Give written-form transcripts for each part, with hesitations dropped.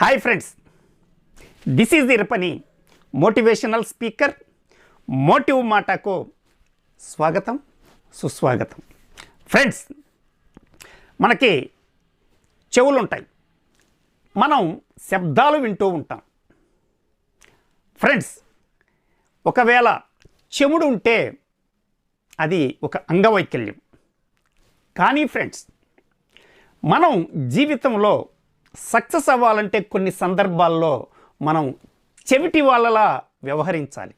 Hi friends, this is ఇరపని motivational speaker. Motive మాటకు స్వాగతం, సుస్వాగతం. ఫ్రెండ్స్, మనకి చెవులు ఉంటాయి, మనం శబ్దాలు వింటూ ఉంటాం. ఫ్రెండ్స్, ఒకవేళ చెవుడు ఉంటే అది ఒక అంగవైకల్యం. కానీ ఫ్రెండ్స్, మనం జీవితంలో సక్సెస్ అవ్వాలంటే కొన్ని సందర్భాల్లో మనం చెవిటి వాళ్ళలా వ్యవహరించాలి.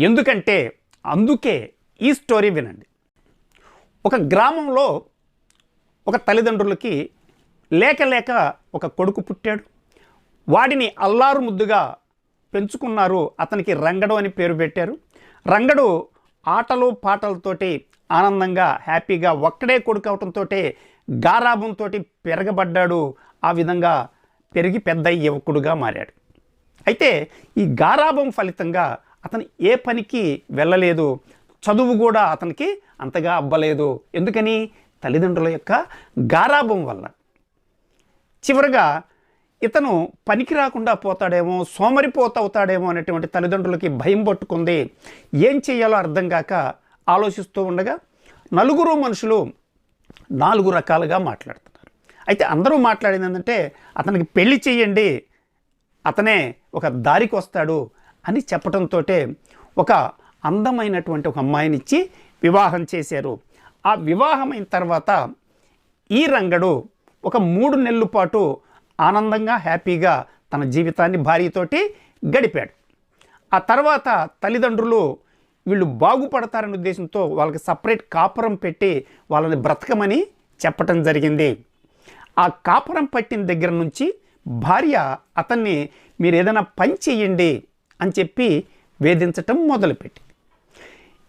ఎందుకంటే అందుకే ఈ స్టోరీ వినండి. ఒక గ్రామంలో ఒక తల్లిదండ్రులకి లేక ఒక కొడుకు పుట్టాడు. వాడిని అల్లారు ముద్దుగా పెంచుకున్నారు. అతనికి రంగడు అని పేరు పెట్టారు. రంగడు ఆటలు పాటలతోటి ఆనందంగా హ్యాపీగా ఒక్కడే కొడుకు అవటంతో గారాబంతో పెరగబడ్డాడు. ఆ విధంగా పెరిగి పెద్ద యువకుడుగా మారాడు. అయితే ఈ గారాబం ఫలితంగా అతను ఏ పనికి వెళ్ళలేదు, చదువు కూడా అతనికి అంతగా అవ్వలేదు. ఎందుకని? తల్లిదండ్రుల యొక్క గారాబం వల్ల. చివరగా ఇతను పనికి రాకుండా పోతాడేమో, సోమరిపోతవుతాడేమో అనేటువంటి తల్లిదండ్రులకి భయం పట్టుకుంది. ఏం చేయాలో అర్థం కాక ఆలోచిస్తూ ఉండగా నలుగురు మనుషులు 4 రకాలుగా మాట్లాడుతున్నారు. అయితే అందరూ మాట్లాడింది ఏంటంటే, అతనికి పెళ్లి చేయండి, అతనే ఒక దారికి వస్తాడు అని చెప్పడంతో ఒక అందమైనటువంటి ఒక అమ్మాయినిచ్చి వివాహం చేశారు. ఆ వివాహం అయిన తర్వాత ఈ రంగడు ఒక 3 నెలల పాటు ఆనందంగా హ్యాపీగా తన జీవితాన్ని భార్యతోటి గడిపాడు. ఆ తర్వాత తల్లిదండ్రులు వీళ్ళు బాగుపడతారనే ఉద్దేశంతో వాళ్ళకి సపరేట్ కాపురం పెట్టి వాళ్ళని బ్రతకమని చెప్పటం జరిగింది. ఆ కాపురం పట్టిన దగ్గర నుంచి భార్య అతన్ని మీరు ఏదైనా పని చెయ్యండి అని చెప్పి వేధించటం మొదలుపెట్టింది.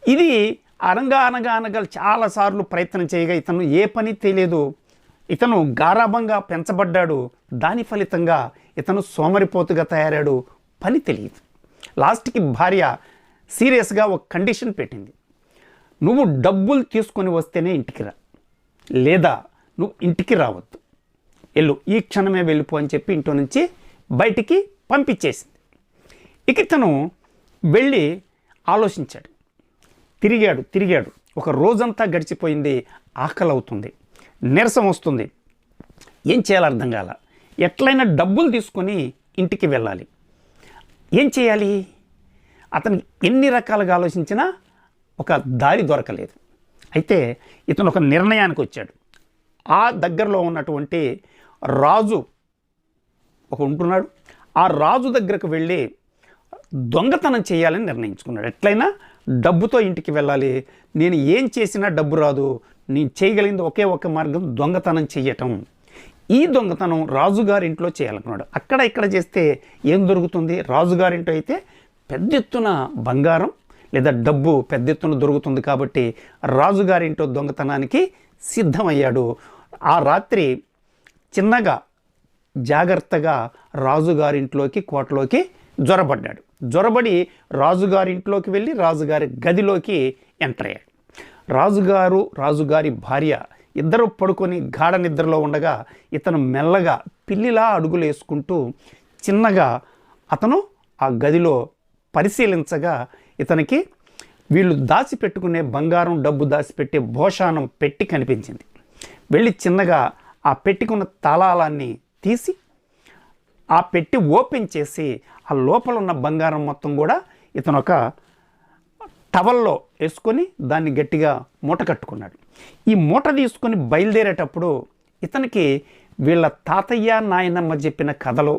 ఇది అనగా చాలాసార్లు ప్రయత్నం చేయగా ఇతను ఏ పని తెలియదు. ఇతను గారాబంగా పెంచబడ్డాడు. దాని ఫలితంగా ఇతను సోమరిపోతుగా తయారాడు. పని తెలియదు. లాస్ట్కి భార్య సీరియస్గా ఒక కండిషన్ పెట్టింది. నువ్వు డబ్బులు తీసుకొని వస్తేనే ఇంటికి రా, లేదా నువ్వు ఇంటికి రావద్దు, వెళ్ళు, ఈ క్షణమే వెళ్ళిపో అని చెప్పి ఇంట్లో నుంచి బయటికి పంపించేసింది. ఇక ఇతను వెళ్ళి ఆలోచించాడు. తిరిగాడు. ఒక రోజంతా గడిచిపోయింది. ఆకలి అవుతుంది, నీరసం వస్తుంది. ఏం చేయాలో అర్థం కాల. ఎట్లయినా డబ్బులు తీసుకొని ఇంటికి వెళ్ళాలి. ఏం చేయాలి? అతనికి ఎన్ని రకాలుగా ఆలోచించినా ఒక దారి దొరకలేదు. అయితే ఇతను ఒక నిర్ణయానికి వచ్చాడు. ఆ దగ్గరలో ఉన్నటువంటి రాజు ఒక ఉంటున్నాడు. ఆ రాజు దగ్గరకు వెళ్ళి దొంగతనం చేయాలని నిర్ణయించుకున్నాడు. ఎట్లయినా డబ్బుతో ఇంటికి వెళ్ళాలి, నేను ఏం చేసినా డబ్బు రాదు, నేను చేయగలిగింది ఒకే ఒక మార్గం దొంగతనం చెయ్యటం. ఈ దొంగతనం రాజుగారింట్లో చేయాలనుకున్నాడు. అక్కడ ఇక్కడ చేస్తే ఏం దొరుకుతుంది? రాజుగారింట్లో అయితే పెద్ద ఎత్తున బంగారం లేదా డబ్బు పెద్ద ఎత్తున దొరుకుతుంది. కాబట్టి రాజుగారింటో దొంగతనానికి సిద్ధమయ్యాడు. ఆ రాత్రి చిన్నగా జాగ్రత్తగా రాజుగారింట్లోకి కోటలోకి జొరబడ్డాడు. జొరబడి రాజుగారింట్లోకి వెళ్ళి రాజుగారి గదిలోకి ఎంటర్ అయ్యాడు. రాజుగారి భార్య ఇద్దరు పడుకొని గాఢ నిద్రలో ఉండగా ఇతను మెల్లగా పిల్లిలా అడుగులు వేసుకుంటూ చిన్నగా అతను ఆ గదిలో పరిశీలించగా ఇతనికి వీళ్ళు దాచిపెట్టుకునే బంగారం డబ్బు దాచిపెట్టే భోషానం పెట్టి కనిపించింది. వెళ్ళి చిన్నగా ఆ పెట్టికున్న తాళాలన్నీ తీసి ఆ పెట్టి ఓపెన్ చేసి ఆ లోపల ఉన్న బంగారం మొత్తం కూడా ఇతను ఒక టవల్లో వేసుకొని దాన్ని గట్టిగా మూట కట్టుకున్నాడు. ఈ మూట తీసుకొని బయలుదేరేటప్పుడు ఇతనికి వీళ్ళ తాతయ్య నాయనమ్మ చెప్పిన కథలు,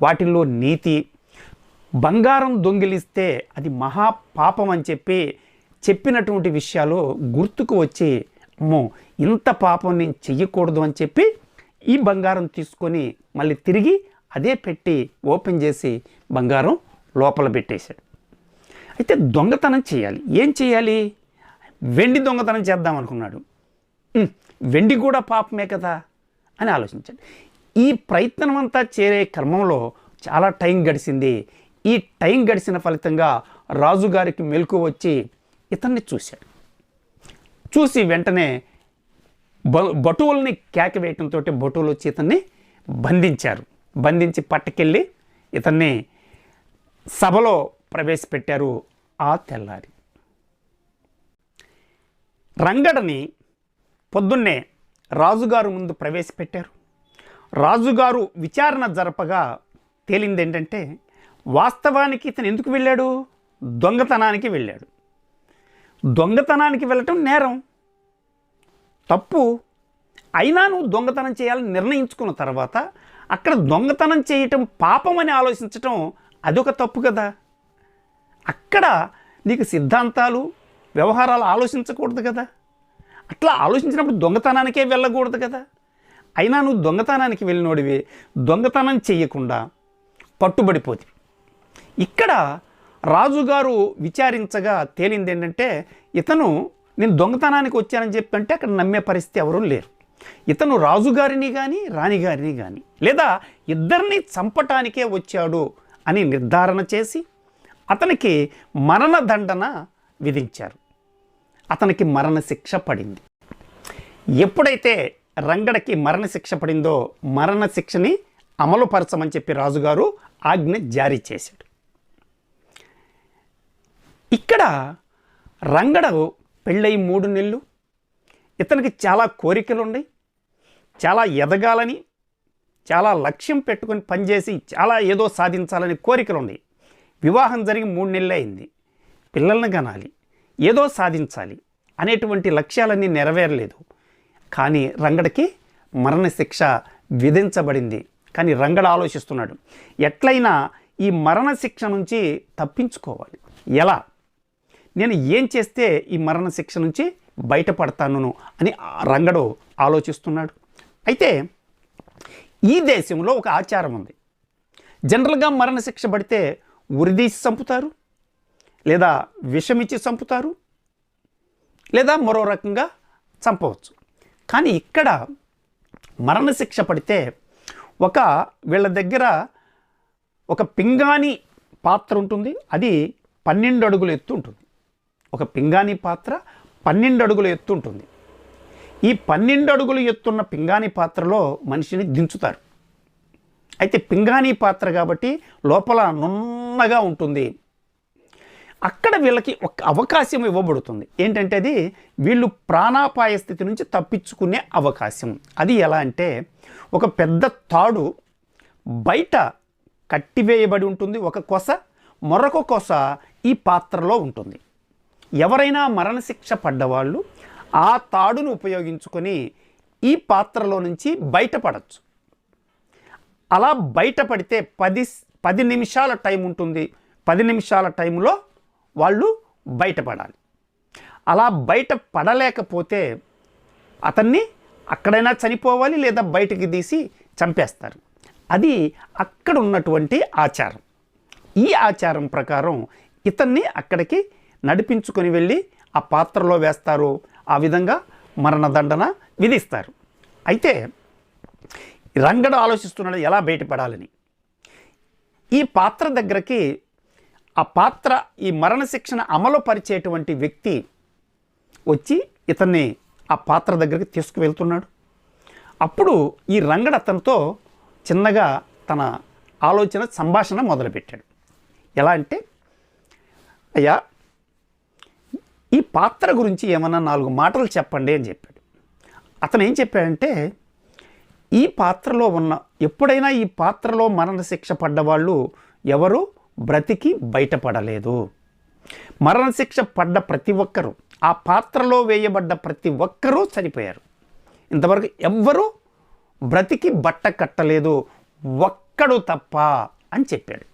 వాటిల్లో నీతి, బంగారం దొంగిలిస్తే అది మహాపాపం అని చెప్పినటువంటి విషయాలు గుర్తుకు వచ్చి, అమ్మో ఇంత పాపం నేను చెయ్యకూడదు అని చెప్పి ఈ బంగారం తీసుకొని మళ్ళీ తిరిగి అదే పెట్టి ఓపెన్ చేసి బంగారం లోపల పెట్టేశాడు. అయితే దొంగతనం చేయాలి. ఏం చేయాలి? వెండి దొంగతనం చేద్దాం అనుకున్నాడు. వెండి కూడా పాపమే కదా అని ఆలోచించాడు. ఈ ప్రయత్నం అంతా చేరే క్రమంలో చాలా టైం గడిచింది. ఈ టైం గడిచిన ఫలితంగా రాజుగారికి మెలకు వచ్చి ఇతన్ని చూశాడు. చూసి వెంటనే భటువుల్ని కేకవేయటంతో భటువులు వచ్చి ఇతన్ని బంధించారు. బంధించి పట్టుకెళ్ళి ఇతన్ని సభలో ప్రవేశపెట్టారు. ఆ తెల్లారి రంగడని పొద్దున్నే రాజుగారు ముందు ప్రవేశపెట్టారు. రాజుగారు విచారణ జరపగా తేలింది ఏంటంటే, వాస్తవానికి ఇతను ఎందుకు వెళ్ళాడు? దొంగతనానికి వెళ్ళాడు. దొంగతనానికి వెళ్ళటం నేరం, తప్పు. అయినా నువ్వు దొంగతనం చేయాలని నిర్ణయించుకున్న తర్వాత అక్కడ దొంగతనం చేయటం పాపం అని ఆలోచించటం అదొక తప్పు కదా. అక్కడ నీకు సిద్ధాంతాలు, వ్యవహారాలు ఆలోచించకూడదు కదా. అట్లా ఆలోచించినప్పుడు దొంగతనానికే వెళ్ళకూడదు కదా. అయినా నువ్వు దొంగతనానికి వెళ్ళినోడివి, దొంగతనం చెయ్యకుండా పట్టుబడిపోతే. ఇక్కడ రాజుగారు విచారించగా తేలింది ఏంటంటే, ఇతను నేను దొంగతనానికి వచ్చానని చెప్పంటే అక్కడ నమ్మే పరిస్థితి ఎవరూ లేరు. ఇతను రాజుగారిని కానీ రాణిగారిని కానీ లేదా ఇద్దరిని చంపటానికే వచ్చాడు అని నిర్ధారణ చేసి అతనికి మరణదండన విధించారు. అతనికి మరణశిక్ష పడింది. ఎప్పుడైతే రంగడకి మరణశిక్ష పడిందో మరణశిక్షని అమలుపరచమని చెప్పి రాజుగారు ఆజ్ఞ జారీ చేశాడు. ఇక్కడ రంగడ పెళ్ళై 3 నెలలు, ఇతనికి చాలా కోరికలు ఉన్నాయి, చాలా ఎదగాలని, చాలా లక్ష్యం పెట్టుకొని పనిచేసి చాలా ఏదో సాధించాలని కోరికలు ఉన్నాయి. వివాహం జరిగి 3 నెలలు అయింది. పిల్లల్ని కనాలి, ఏదో సాధించాలి అనేటువంటి లక్ష్యాలన్నీ నెరవేరలేదు. కానీ రంగడికి మరణశిక్ష విధించబడింది. కానీ రంగడ ఆలోచిస్తున్నాడు, ఎట్లయినా ఈ మరణశిక్ష నుంచి తప్పించుకోవాలి. ఎలా? నేను ఏం చేస్తే ఈ మరణశిక్ష నుంచి బయటపడతాను అని రంగడు ఆలోచిస్తున్నాడు. అయితే ఈ దేశంలో ఒక ఆచారం ఉంది. జనరల్గా మరణశిక్ష పడితే ఉరిదీసి చంపుతారు, లేదా విషమిచ్చి చంపుతారు, లేదా మరో రకంగా చంపవచ్చు. కానీ ఇక్కడ మరణశిక్ష పడితే వీళ్ళ దగ్గర ఒక పింగాణి పాత్ర ఉంటుంది. అది 12 అడుగుల ఎత్తు ఉంటుంది. ఒక పింగాణి పాత్ర 12 అడుగుల ఎత్తు ఉంటుంది. ఈ 12 అడుగులు ఎత్తున్న పింగాణి పాత్రలో మనిషిని దించుతారు. అయితే పింగాణి పాత్ర కాబట్టి లోపల నున్నగా ఉంటుంది. అక్కడ వీళ్ళకి ఒక అవకాశం ఇవ్వబడుతుంది. ఏంటంటే అది వీళ్ళు ప్రాణాపాయ స్థితి నుంచి తప్పించుకునే అవకాశం. అది ఎలా అంటే, ఒక పెద్ద తాడు బయట కట్టివేయబడి ఉంటుంది ఒక కొస, మరొక కొస ఈ పాత్రలో ఉంటుంది. ఎవరైనా మరణశిక్ష పడ్డవాళ్ళు ఆ తాడును ఉపయోగించుకొని ఈ పాత్రలో నుంచి బయటపడచ్చు. అలా బయటపడితే 10 నిమిషాల టైం ఉంటుంది. 10 నిమిషాల టైంలో వాళ్ళు బయటపడాలి. అలా బయట పడలేకపోతే అతన్ని అక్కడైనా చనిపోవాలి, లేదా బయటికి తీసి చంపేస్తారు. అది అక్కడ ఉన్నటువంటి ఆచారం. ఈ ఆచారం ప్రకారం ఇతన్ని అక్కడికి నడిపించుకొని వెళ్ళి ఆ పాత్రలో వేస్తారు. ఆ విధంగా మరణదండన విధిస్తారు. అయితే రంగడు ఆలోచిస్తున్నాడు ఎలా బయటపడాలని. ఈ పాత్ర దగ్గరికి ఈ మరణశిక్షను అమలు పరిచేటువంటి వ్యక్తి వచ్చి ఇతన్ని ఆ పాత్ర దగ్గరికి తీసుకువెళ్తున్నాడు. అప్పుడు ఈ రంగడు అతనితో చిన్నగా తన సంభాషణ మొదలుపెట్టాడు. ఎలా అంటే, అయ్యా, ఈ పాత్ర గురించి ఏమన్నా 4 మాటలు చెప్పండి అని చెప్పాడు. అతను ఏం చెప్పాడంటే, ఈ పాత్రలో ఎప్పుడైనా ఈ పాత్రలో మరణశిక్ష పడ్డవాళ్ళు ఎవరు బ్రతికి బయటపడలేదు. మరణశిక్ష పడ్డ ప్రతి ఒక్కరూ, ఆ పాత్రలో వేయబడ్డ ప్రతి ఒక్కరూ చనిపోయారు. ఇంతవరకు ఎవ్వరూ బ్రతికి బట్ట కట్టలేదు, ఒక్కడు తప్ప అని చెప్పాడు.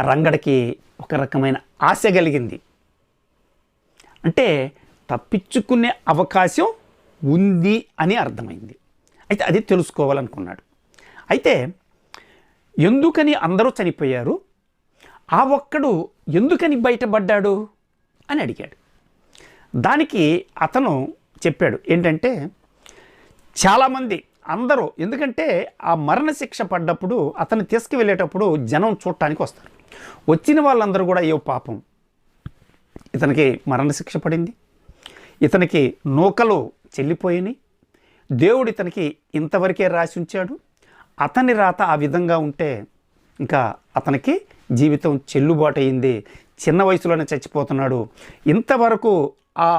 రంగడికి ఒక రకమైన ఆశ కలిగింది. అంటే తప్పించుకునే అవకాశం ఉంది అని అర్థమైంది. అయితే అది తెలుసుకోవాలనుకున్నాడు. అయితే ఎందుకని అందరూ చనిపోయారు, ఆ ఒక్కడు ఎందుకని బయటపడ్డాడు అని అడిగాడు. దానికి అతను చెప్పాడు ఏంటంటే, చాలామంది అందరూ, ఎందుకంటే ఆ మరణశిక్ష పడ్డప్పుడు అతన్ని తీసుకువెళ్ళేటప్పుడు జనం చూడటానికి వస్తారు. వచ్చిన వాళ్ళందరూ కూడా అయ్యో పాపం, ఇతనికి మరణశిక్ష పడింది, ఇతనికి నూకలు చెల్లిపోయినాయి, దేవుడు ఇతనికి ఇంతవరకే రాసి ఉంచాడు, అతని రాత ఆ విధంగా ఉంటే ఇంకా అతనికి జీవితం చెల్లుబాటు అయింది, చిన్న వయసులోనే చచ్చిపోతున్నాడు. ఇంతవరకు ఆ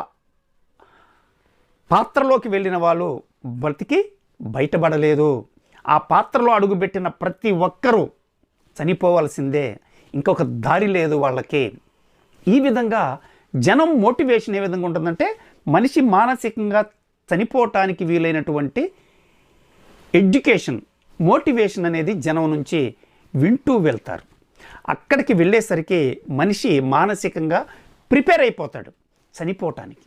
పాత్రలోకి వెళ్ళిన వాళ్ళు బ్రతికి బయటపడలేదు. ఆ పాత్రలో అడుగుపెట్టిన ప్రతి ఒక్కరూ చనిపోవాల్సిందే, ఇంకొక దారి లేదు వాళ్ళకి. ఈ విధంగా జనం మోటివేషన్ ఏ విధంగా ఉంటుందంటే, మనిషి మానసికంగా చనిపోవటానికి వీలైనటువంటి ఎడ్యుకేషన్, మోటివేషన్ అనేది జనం నుంచి వింటూ వెళ్తారు. అక్కడికి వెళ్ళేసరికి మనిషి మానసికంగా ప్రిపేర్ అయిపోతాడు చనిపోవటానికి.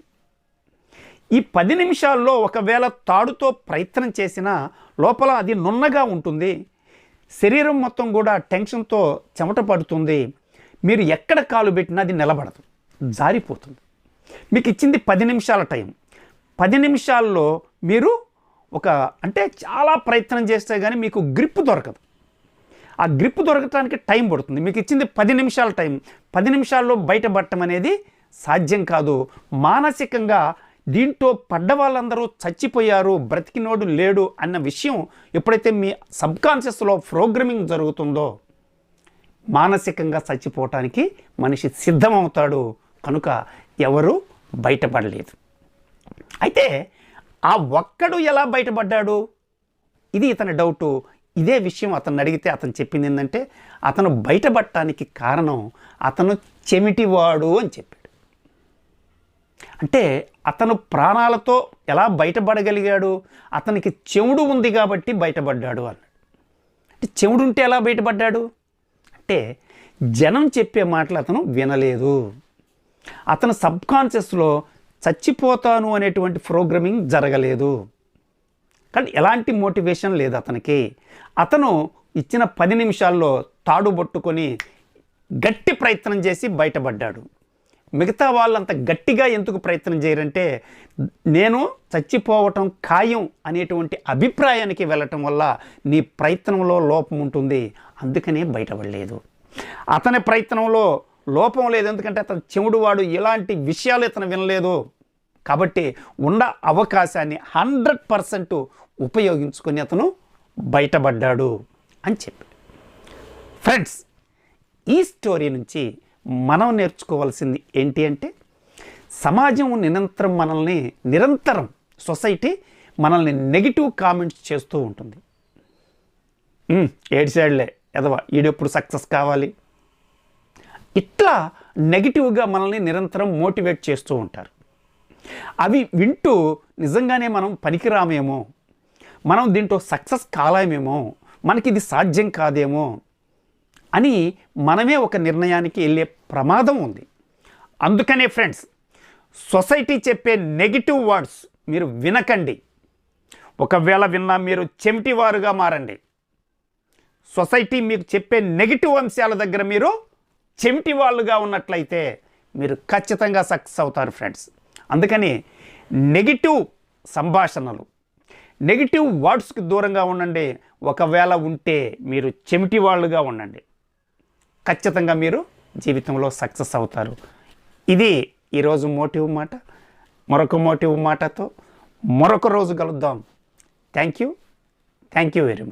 ఈ 10 నిమిషాల్లో ఒకవేళ తాడుతో ప్రయత్నం చేసినా లోపల అది నున్నగా ఉంటుంది, శరీరం మొత్తం కూడా టెన్షన్తో చెమట పడుతుంది, మీరు ఎక్కడ కాలు పెట్టినా అది నిలబడదు, జారిపోతుంది. మీకు ఇచ్చింది 10 నిమిషాల టైం. 10 నిమిషాల్లో మీరు చాలా ప్రయత్నం చేస్తే కానీ మీకు గ్రిప్ దొరకదు. ఆ గ్రిప్ దొరకటానికి టైం పడుతుంది. మీకు ఇచ్చింది 10 నిమిషాల టైం. 10 నిమిషాల్లో బయటపడటం అనేది సాధ్యం కాదు. మానసికంగా దీంట్లో పడ్డ వాళ్ళందరూ చచ్చిపోయారు, బ్రతికినోడు లేడు అన్న విషయం ఎప్పుడైతే మీ సబ్కాన్షియస్లో ప్రోగ్రామింగ్ జరుగుతుందో మానసికంగా చచ్చిపోవటానికి మనిషి సిద్ధమవుతాడు. కనుక ఎవరు బయటపడలేదు. అయితే ఆ ఒక్కడు ఎలా బయటపడ్డాడు, ఇది ఇతని డౌటు. ఇదే విషయం అతను అడిగితే అతను చెప్పింది ఏంటంటే, అతను బయటపడటానికి కారణం అతను చెమిటివాడు అని చెప్పాడు. అంటే అతను ప్రాణాలతో ఎలా బయటపడగలిగాడు, అతనికి చెవుడు ఉంది కాబట్టి బయటపడ్డాడు అన్నాడు. అంటే చెవుడు ఉంటే ఎలా బయటపడ్డాడు అంటే, జనం చెప్పే మాటలు అతను వినలేదు. అతను సబ్కాన్షియస్లో చచ్చిపోతాను అనేటువంటి ప్రోగ్రామింగ్ జరగలేదు. కానీ ఎలాంటి మోటివేషన్ లేదు అతనికి. అతను ఇచ్చిన 10 నిమిషాల్లో తాడు పట్టుకొని గట్టి ప్రయత్నం చేసి బయటపడ్డాడు. మిగతా వాళ్ళంత గట్టిగా ఎందుకు ప్రయత్నం చేయరంటే, నేను చచ్చిపోవటం ఖాయం అనేటువంటి అభిప్రాయానికి వెళ్ళటం వల్ల నీ ప్రయత్నంలో లోపం ఉంటుంది, అందుకనే బయటపడలేదు. అతని ప్రయత్నంలో లోపం లేదు, ఎందుకంటే అతను చెవుడువాడు, ఇలాంటి విషయాలు ఇతను వినలేదు. కాబట్టి ఉన్న అవకాశాన్ని 100% ఉపయోగించుకొని అతను బయటపడ్డాడు అని చెప్పి. ఫ్రెండ్స్, ఈ స్టోరీ నుంచి మనం నేర్చుకోవాల్సింది ఏంటి అంటే, సమాజం నిరంతరం సొసైటీ మనల్ని నెగిటివ్ కామెంట్స్ చేస్తూ ఉంటుంది. ఏడ్చాడులే ఎదవా, ఈడెప్పుడు సక్సెస్ కావాలి, ఇట్లా నెగిటివ్గా మనల్ని నిరంతరం మోటివేట్ చేస్తూ ఉంటారు. అవి వింటూ నిజంగానే మనం పనికిరామేమో, మనం దీంట్లో సక్సెస్ కాలేమేమో, మనకి ఇది సాధ్యం కాదేమో అని మనమే ఒక నిర్ణయానికి వెళ్ళే ప్రమాదం ఉంది. అందుకనే ఫ్రెండ్స్, సొసైటీ చెప్పే నెగిటివ్ వర్డ్స్ మీరు వినకండి. ఒకవేళ విన్నా మీరు చెమిటివారుగా మారండి. సొసైటీ మీకు చెప్పే నెగిటివ్ అంశాల దగ్గర మీరు చెమిటి వాళ్ళుగా ఉన్నట్లయితే మీరు ఖచ్చితంగా సక్సెస్ అవుతారు ఫ్రెండ్స్. అందుకని నెగిటివ్ సంభాషణలు, నెగిటివ్ వర్డ్స్కి దూరంగా ఉండండి. ఒకవేళ ఉంటే మీరు చెమిటి వాళ్ళుగా ఉండండి, ఖచ్చితంగా మీరు జీవితంలో సక్సెస్ అవుతారు. ఇది ఈరోజు మోటివ్ మాట. మరొక మోటివ్ మాటతో మరొక రోజు కలుద్దాం. Thank you very much.